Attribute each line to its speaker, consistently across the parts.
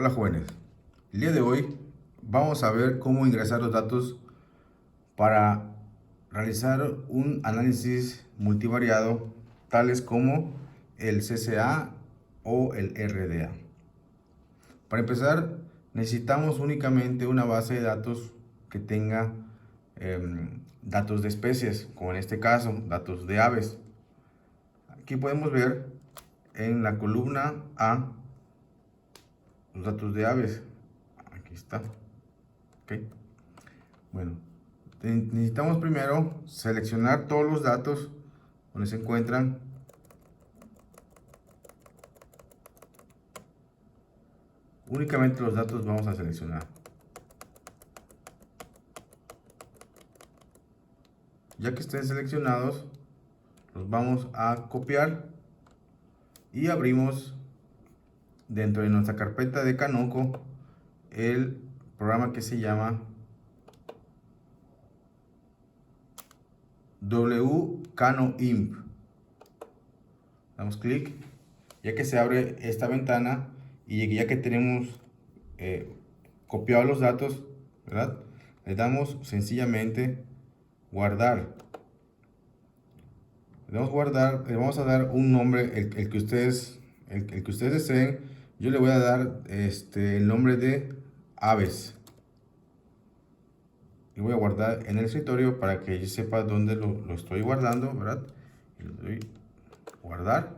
Speaker 1: Hola jóvenes, el día de hoy vamos a ver cómo ingresar los datos para realizar un análisis multivariado tales como el CCA o el RDA. Para empezar necesitamos únicamente una base de datos que tenga datos de especies, como en este caso datos de aves. Aquí podemos ver en la columna A los datos de aves. Aquí está. Ok. Bueno, necesitamos primero seleccionar todos los datos donde se encuentran. Únicamente los datos vamos a seleccionar. Ya que estén seleccionados, los vamos a copiar y abrimos dentro de nuestra carpeta de Canoco el programa que se llama WCanoImp. Damos clic, ya que se abre esta ventana y ya que tenemos copiado los datos, ¿verdad? Le damos sencillamente guardar. Le damos guardar, le vamos a dar un nombre, el que ustedes deseen. Yo le voy a dar el nombre de aves. Y voy a guardar en el escritorio para que yo sepa dónde lo estoy guardando, ¿verdad? Y le doy guardar.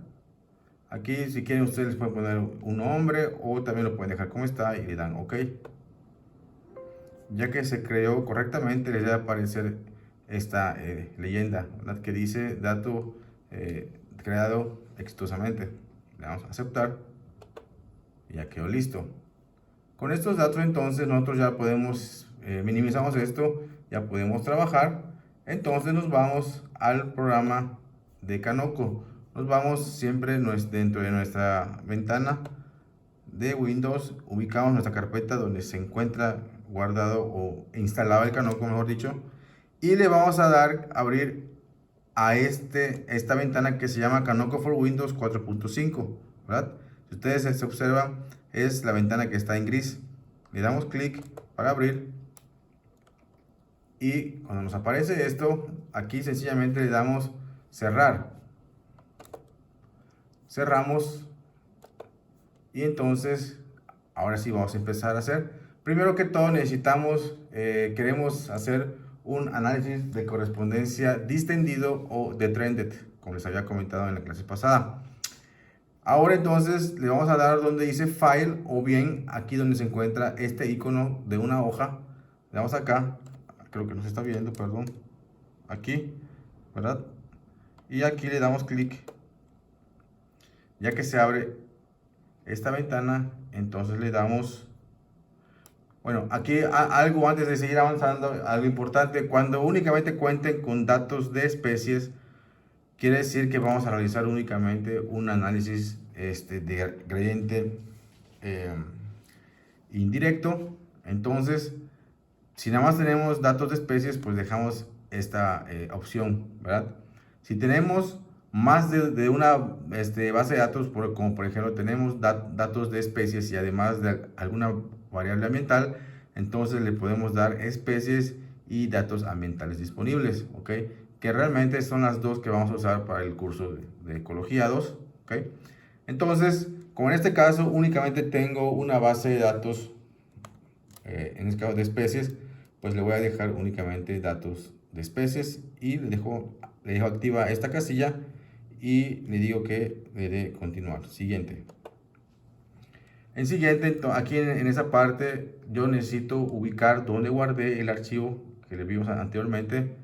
Speaker 1: Aquí si quieren ustedes les pueden poner un nombre o también lo pueden dejar como está y le dan OK. Ya que se creó correctamente les debe aparecer esta leyenda, ¿verdad? Que dice dato creado exitosamente. Le damos a aceptar y ya quedó listo. Con estos datos entonces nosotros ya podemos, minimizamos esto, ya podemos trabajar. Entonces nos vamos al programa de Canoco. Nos vamos siempre dentro de nuestra ventana de Windows, ubicamos nuestra carpeta donde se encuentra guardado o instalado el Canoco, mejor dicho, y le vamos a dar abrir a esta ventana que se llama Canoco for Windows 4.5, ¿verdad? Si ustedes se observan, es la ventana que está en gris. Le damos clic para abrir y cuando nos aparece esto, aquí sencillamente le damos cerrar. Cerramos y entonces ahora sí vamos a empezar a hacer. Primero que todo necesitamos, queremos hacer un análisis de correspondencia distendido o de trended, como les había comentado en la clase pasada. Ahora entonces le vamos a dar donde dice File o bien aquí donde se encuentra este icono de una hoja. Le damos acá, creo que no se está viendo, perdón. Aquí, ¿verdad? Y aquí le damos clic. Ya que se abre esta ventana, entonces le damos... Bueno, aquí algo antes de seguir avanzando, algo importante, cuando únicamente cuenten con datos de especies, quiere decir que vamos a realizar únicamente un análisis de gradiente indirecto. Entonces, si nada más tenemos datos de especies, pues dejamos esta opción, ¿verdad? Si tenemos más de una base de datos, como por ejemplo tenemos datos de especies y además de alguna variable ambiental, entonces le podemos dar especies y datos ambientales disponibles, ¿ok? Que realmente son las dos que vamos a usar para el curso de Ecología 2, ¿ok? Entonces, como en este caso únicamente tengo una base de datos, en este caso de especies, pues le voy a dejar únicamente datos de especies y le dejo activa esta casilla y le digo que le dé continuar. Siguiente. En siguiente, aquí en esa parte yo necesito ubicar donde guardé el archivo que le vimos anteriormente.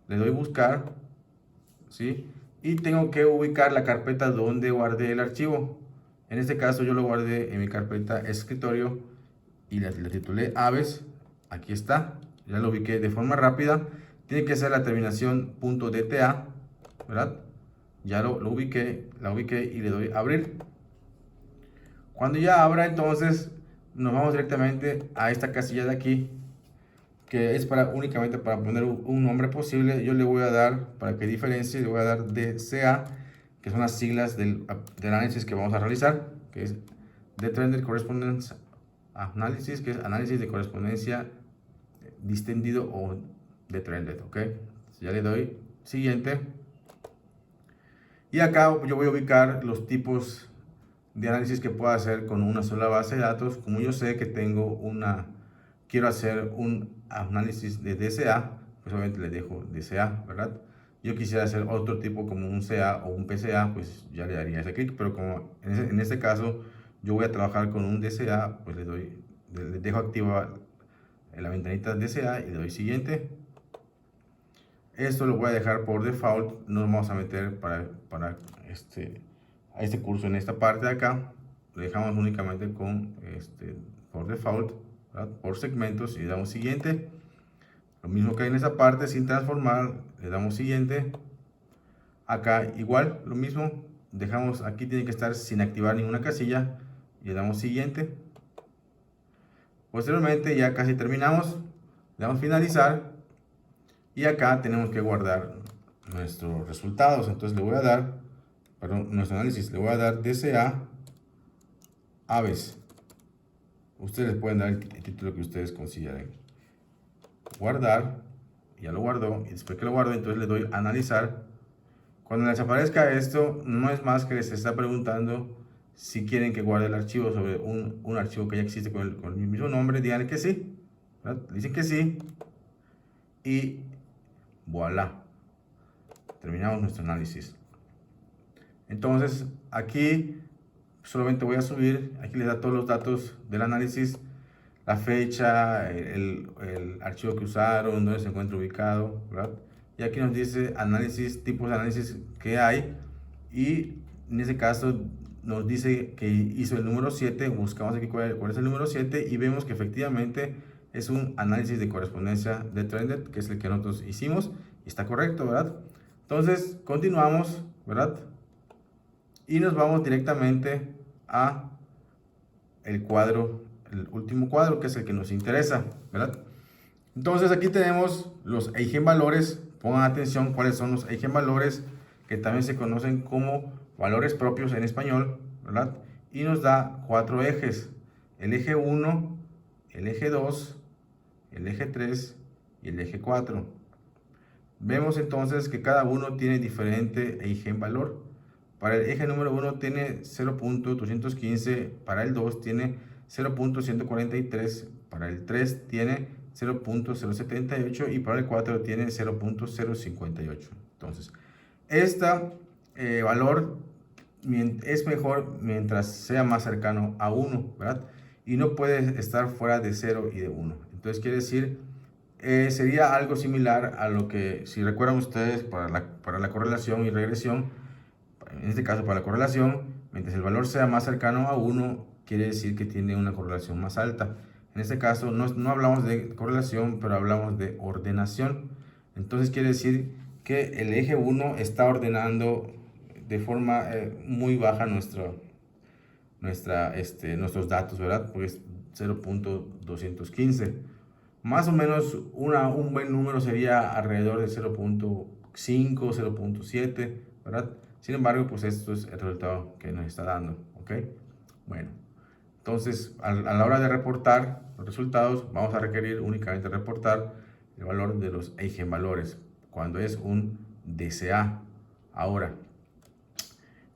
Speaker 1: Le doy buscar, ¿sí? Y tengo que ubicar la carpeta donde guardé el archivo. En este caso yo lo guardé en mi carpeta escritorio y le titulé aves. Aquí está, ya lo ubiqué de forma rápida. Tiene que ser la terminación .dta, ¿verdad? Ya lo ubiqué, la ubiqué y le doy a abrir. Cuando ya abra, entonces nos vamos directamente a esta casilla de aquí, que es únicamente para poner un nombre posible. Yo le voy a dar, para que diferencie, le voy a dar DCA, que son las siglas del análisis que vamos a realizar, que es The Trended Correspondence análisis, que es análisis de correspondencia distendido o de trended, ok. Ya le doy siguiente. Y acá yo voy a ubicar los tipos de análisis que puedo hacer con una sola base de datos. Como yo sé que quiero hacer un análisis de DCA, pues obviamente le dejo DCA, ¿verdad? Yo quisiera hacer otro tipo como un CA o un PCA, pues ya le daría ese clic, pero como en este caso yo voy a trabajar con un DCA, pues le dejo activa la ventanita DCA y le doy siguiente. Esto lo voy a dejar por default, no lo vamos a meter a este curso en esta parte de acá. Lo dejamos únicamente por default, ¿verdad? Por segmentos, y le damos siguiente. Lo mismo que hay en esa parte, sin transformar, le damos siguiente. Acá igual, lo mismo, dejamos, aquí tiene que estar sin activar ninguna casilla, y le damos siguiente. Posteriormente ya casi terminamos, le damos finalizar, y acá tenemos que guardar nuestros resultados. Entonces le voy a dar, perdón, nuestro análisis, le voy a dar DCA aves. Ustedes pueden dar el título que ustedes consideren. Guardar, ya lo guardó, y después que lo guardo, entonces le doy analizar. Cuando les aparezca esto, no es más que les está preguntando si quieren que guarde el archivo sobre un archivo que ya existe con el mismo nombre. Díganle que sí, ¿verdad? Dicen que sí, y voilà, terminamos nuestro análisis. Entonces aquí solamente voy a subir, aquí les da todos los datos del análisis, la fecha, el archivo que usaron, dónde se encuentra ubicado, ¿verdad? Y aquí nos dice análisis, tipos de análisis que hay, y en ese caso nos dice que hizo el número 7, buscamos aquí cuál es el número 7 y vemos que efectivamente es un análisis de correspondencia de Trended, que es el que nosotros hicimos, y está correcto, ¿verdad? Entonces continuamos, ¿verdad? Y nos vamos directamente a el último cuadro, que es el que nos interesa, ¿verdad? Entonces aquí tenemos los eigenvalores. Pongan atención cuáles son los eigenvalores, que también se conocen como valores propios en español, ¿verdad? Y nos da 4 ejes: el eje 1, el eje 2, el eje 3 y el eje 4. Vemos entonces que cada uno tiene diferente eigenvalor. Para el eje número 1 tiene 0.215, para el 2 tiene 0.143, para el 3 tiene 0.078 y para el 4 tiene 0.058. Entonces, este valor es mejor mientras sea más cercano a 1, ¿verdad? Y no puede estar fuera de 0 y de 1. Entonces, quiere decir, sería algo similar a lo que, si recuerdan ustedes, para la correlación y regresión. En este caso, para la correlación, mientras el valor sea más cercano a 1, quiere decir que tiene una correlación más alta. En este caso, no hablamos de correlación, pero hablamos de ordenación. Entonces, quiere decir que el eje 1 está ordenando de forma muy baja nuestros datos, ¿verdad? Pues 0.215. Más o menos un buen número sería alrededor de 0.5, 0.7, ¿verdad? Sin embargo, pues esto es el resultado que nos está dando, ¿ok? Bueno, entonces a la hora de reportar los resultados, vamos a requerir únicamente reportar el valor de los eigenvalores cuando es un DCA. Ahora,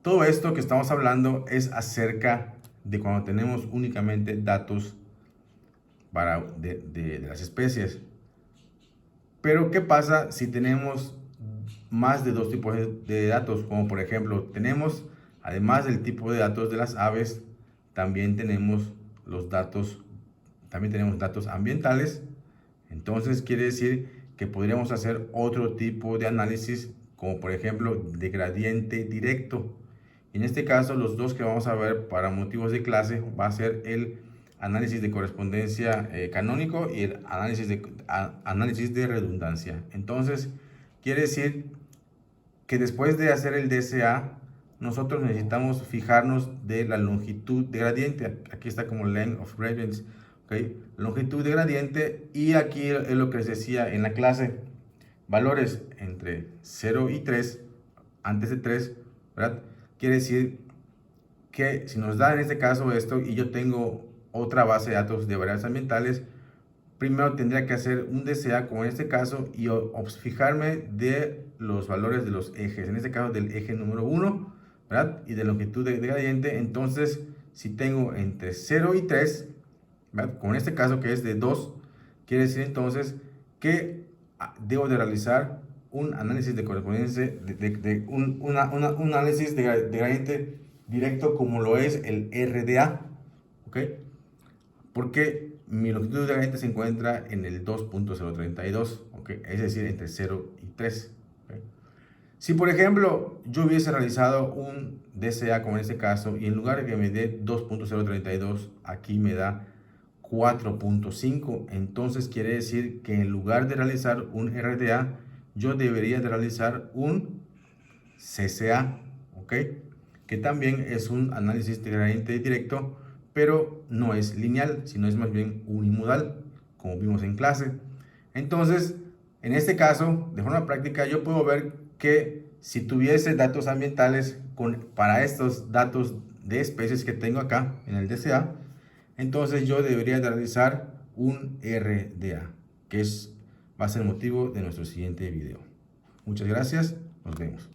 Speaker 1: todo esto que estamos hablando es acerca de cuando tenemos únicamente datos de las especies. Pero ¿qué pasa si tenemos más de dos tipos de datos? Como por ejemplo, tenemos, además del tipo de datos de las aves, también tenemos datos ambientales. Entonces quiere decir que podríamos hacer otro tipo de análisis, como por ejemplo de gradiente directo. En este caso, los dos que vamos a ver para motivos de clase va a ser el análisis de correspondencia canónico y el análisis de redundancia. Entonces, quiere decir que después de hacer el DCA, nosotros necesitamos fijarnos de la longitud de gradiente. Aquí está como length of gradients, ¿okay? Longitud de gradiente, y aquí es lo que les decía en la clase. Valores entre 0 y 3, antes de 3, ¿verdad? Quiere decir que si nos da en este caso esto y yo tengo otra base de datos de variables ambientales, primero tendría que hacer un DCA como en este caso y fijarme de los valores de los ejes, en este caso del eje número 1, ¿verdad? Y de longitud de gradiente. Entonces, si tengo entre 0 y 3, ¿verdad? Como en este caso que es de 2, quiere decir entonces que debo de realizar un análisis de correspondencia, un análisis de gradiente directo como lo es el RDA, ¿ok? Porque mi longitud de gradiente se encuentra en el 2.032, ¿ok? Es decir, entre 0 y 3. ¿Okay? Si por ejemplo yo hubiese realizado un DCA como en este caso y en lugar de que me dé 2.032, aquí me da 4.5, entonces quiere decir que en lugar de realizar un RDA, yo debería de realizar un CCA, ¿ok? Que también es un análisis de gradiente directo, pero no es lineal, sino es más bien unimodal, como vimos en clase. Entonces, en este caso, de forma práctica, yo puedo ver que si tuviese datos ambientales para estos datos de especies que tengo acá en el DCA, entonces yo debería de realizar un RDA, que va a ser el motivo de nuestro siguiente video. Muchas gracias, nos vemos.